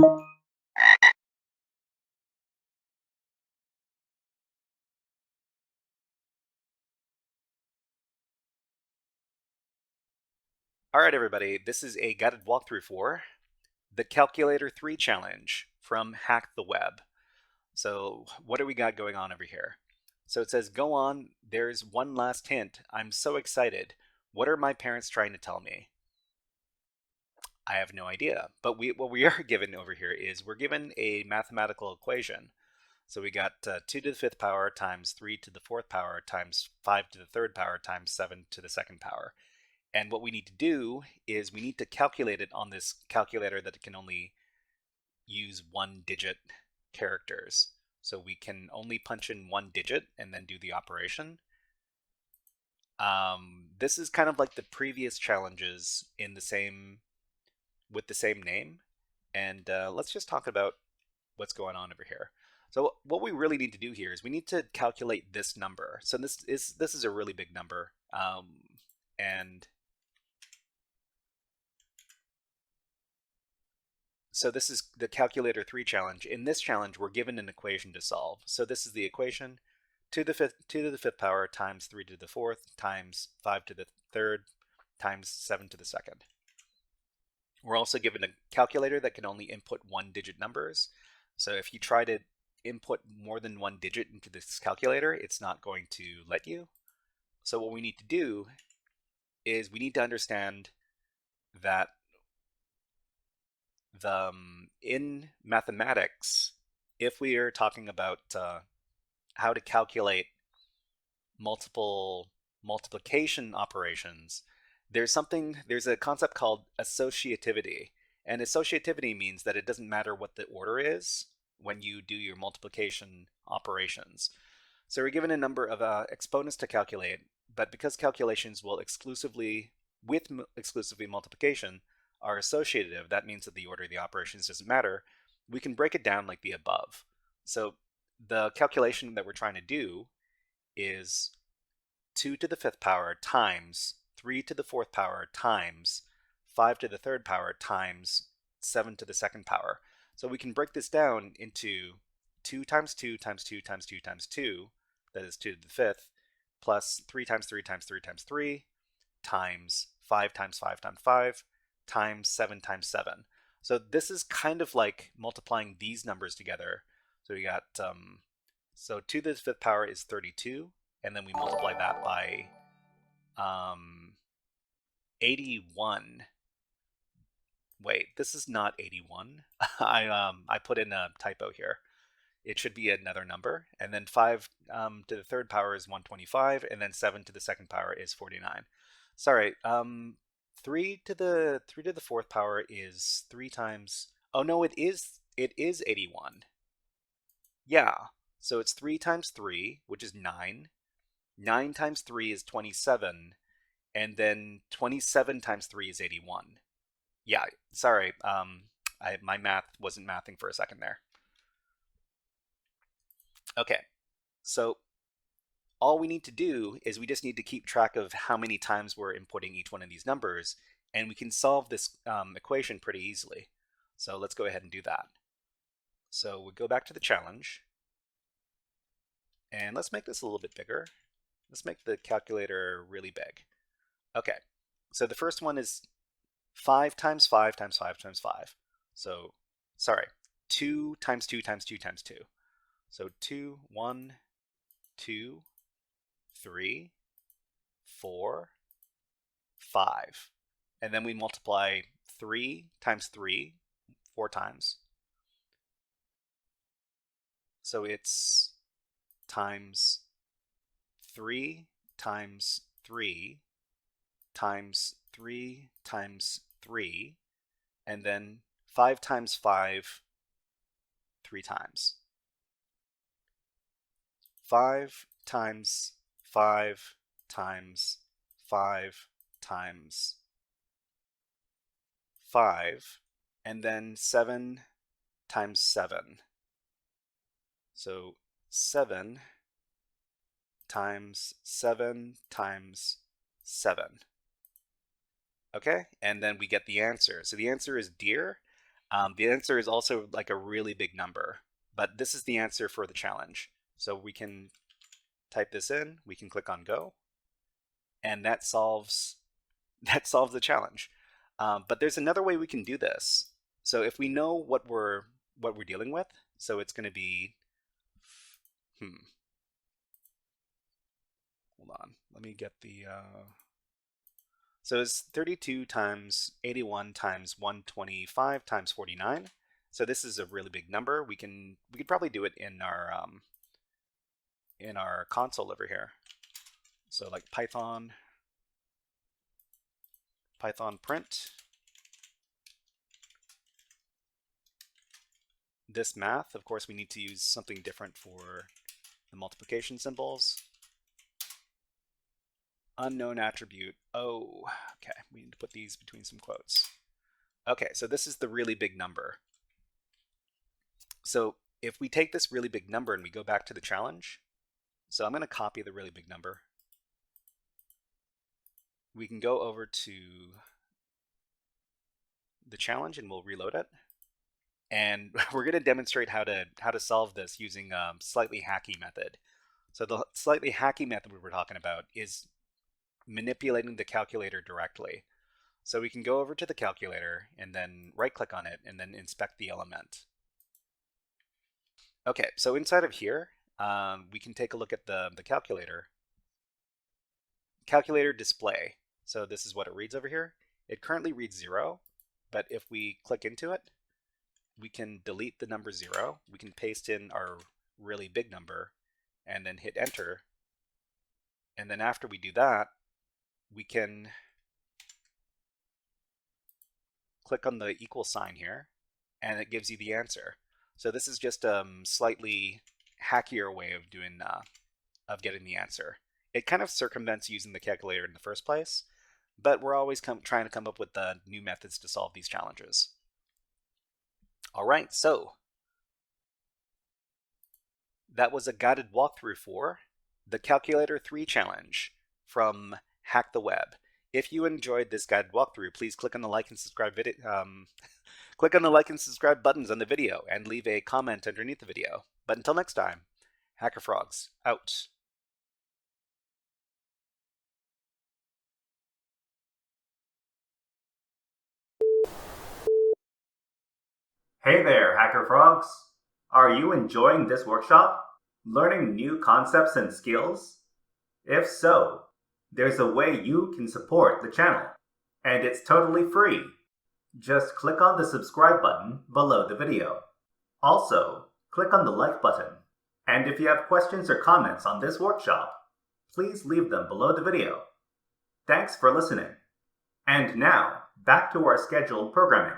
All right, everybody, this is a guided walkthrough for the Calculator 3 challenge from Hack the Web. So what do we got going on over here? So it says, go on, there's one last hint. I'm so excited. What are my parents trying to tell me? I have no idea. But what we are given over here is we're given a mathematical equation. So we got 2 to the 5th power times 3 to the 4th power times 5 to the 3rd power times 7 to the 2nd power. And what we need to do is we need to calculate it on this calculator that can only use 1-digit characters. So we can only punch in 1 digit and then do the operation. This is kind of like the previous challenges in with the same name. And let's just talk about what's going on over here. So what we really need to do here is we need to calculate this number. So this is a really big number. And so this is the Calculator 3 challenge. In this challenge, we're given an equation to solve. So this is the equation: 2 to the 5th power times 3 to the 4th times 5 to the 3rd times 7 to the 2nd. We're also given a calculator that can only input 1-digit numbers. So if you try to input more than 1 digit into this calculator, it's not going to let you. So what we need to do is we need to understand that in mathematics, if we are talking about how to calculate multiple multiplication operations, there's a concept called associativity. And associativity means that it doesn't matter what the order is when you do your multiplication operations. So we're given a number of exponents to calculate, but because calculations will exclusively multiplication are associative, that means that the order of the operations doesn't matter, we can break it down like the above. So the calculation that we're trying to do is 2 to the 5th power times 3 to the 4th power times 5 to the 3rd power times 7 to the 2nd power. So we can break this down into 2 times 2 times 2 times 2 times 2, that is 2 to the 5th, plus 3 times 3 times 3 times 3, times 5 times 5 times 5, times 7 times 7. So this is kind of like multiplying these numbers together. So we got, so 2 to the 5th power is 32, and then we multiply that by 81. Wait, this is not 81. I put in a typo here. It should be another number. And then 5 to the 3rd power is 125, and then 7 to the 2nd power is 49. Sorry, 3 to the 4th power is 3 times. Oh no, it is 81. Yeah. So it's 3 times 3, which is 9. 9 times 3 is 27, and then 27 times 3 is 81. Yeah, sorry. My math wasn't mathing for a second there. Okay, so all we need to do is we just need to keep track of how many times we're inputting each one of these numbers, and we can solve this equation pretty easily. So let's go ahead and do that. So we go back to the challenge, and let's make this a little bit bigger. Let's make the calculator really big. Okay, so the first one is 5 times 5 times 5 times 5. So, sorry, 2 times 2 times 2 times 2. So 2, 1, 2, 3, 4, 5. And then we multiply 3 times 3 4 times. So it's times 3 times 3 times 3 times 3, and then 5 times 5 3 times. 5 times 5 times 5 times 5, and then 7 times 7. So 7 times 7 times 7. Okay, and then we get the answer. So the answer is deer. The answer is also like a really big number, but this is the answer for the challenge. So we can type this in, we can click on go, and that solves the challenge. But there's another way we can do this. So if we know what we're dealing with, so it's going to be, hold on, let me get the. So it's 32 times 81 times 125 times 49. So this is a really big number. We could probably do it in our console over here. So like Python print this math. Of course, we need to use something different for the multiplication symbols. Unknown attribute. Oh, okay. We need to put these between some quotes. Okay, so this is the really big number. So if we take this really big number and we go back to the challenge, so I'm going to copy the really big number. We can go over to the challenge and we'll reload it. And we're going to demonstrate how to solve this using a slightly hacky method. So the slightly hacky method we were talking about is manipulating the calculator directly. So we can go over to the calculator and then right click on it and then inspect the element. Okay, so inside of here, we can take a look at the calculator. Calculator display. So this is what it reads over here. It currently reads 0, but if we click into it, we can delete the number 0. We can paste in our really big number and then hit enter. And then after we do that, we can click on the equal sign here and it gives you the answer. So this is just a slightly hackier way of doing of getting the answer. It kind of circumvents using the calculator in the first place, but we're always trying to come up with new methods to solve these challenges. All right, so that was a guided walkthrough for the Calculator 3 challenge from Hack the Web. If you enjoyed this guided walkthrough, please click on the like and subscribe click on the like and subscribe buttons on the video and leave a comment underneath the video. But until next time, HackerFrogs out. Hey there, HackerFrogs! Are you enjoying this workshop? Learning new concepts and skills? If so, there's a way you can support the channel, and it's totally free. Just click on the subscribe button below the video. Also, click on the like button. And if you have questions or comments on this workshop, please leave them below the video. Thanks for listening. And now, back to our scheduled programming.